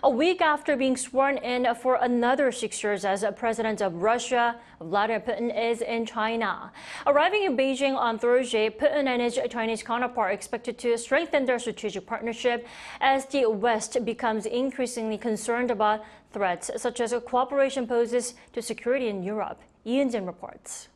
A week after being sworn in for another 6 years as president of Russia, Vladimir Putin is in China. Arriving in Beijing on Thursday, Putin and his Chinese counterpart are expected to strengthen their strategic partnership as the West becomes increasingly concerned about threats such as cooperation poses to security in Europe. Eun-jin reports.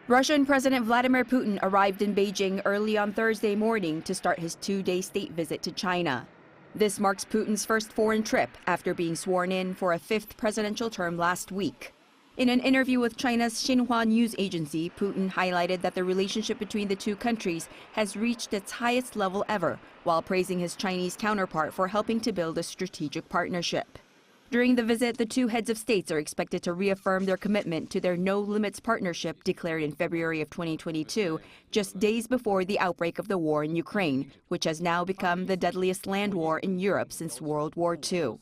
Russian President Vladimir Putin arrived in Beijing early on Thursday morning to start his two-day state visit to China. This marks Putin's first foreign trip after being sworn in for a fifth presidential term last week. In an interview with China's Xinhua news agency, Putin highlighted that the relationship between the two countries has reached its highest level ever, while praising his Chinese counterpart for helping to build a strategic partnership. During the visit, the two heads of states are expected to reaffirm their commitment to their no-limits partnership declared in February of 2022, just days before the outbreak of the war in Ukraine, which has now become the deadliest land war in Europe since World War II.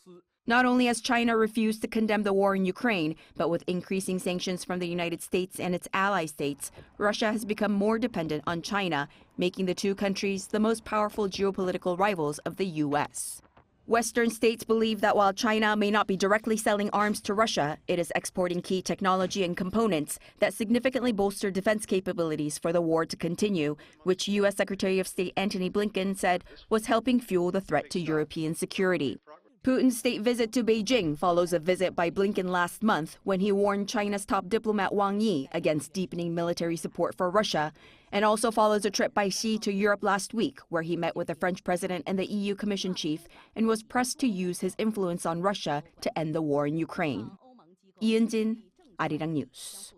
Not only has China refused to condemn the war in Ukraine, but with increasing sanctions from the United States and its ally states, Russia has become more dependent on China, making the two countries the most powerful geopolitical rivals of the U.S. Western states believe that while China may not be directly selling arms to Russia, it is exporting key technology and components that significantly bolster defense capabilities for the war to continue, which U.S. Secretary of State Antony Blinken said was helping fuel the threat to European security. Putin's state visit to Beijing follows a visit by Blinken last month when he warned China's top diplomat Wang Yi against deepening military support for Russia, and also follows a trip by Xi to Europe last week, where he met with the French president and the EU Commission chief and was pressed to use his influence on Russia to end the war in Ukraine. Eun-jin, Arirang News.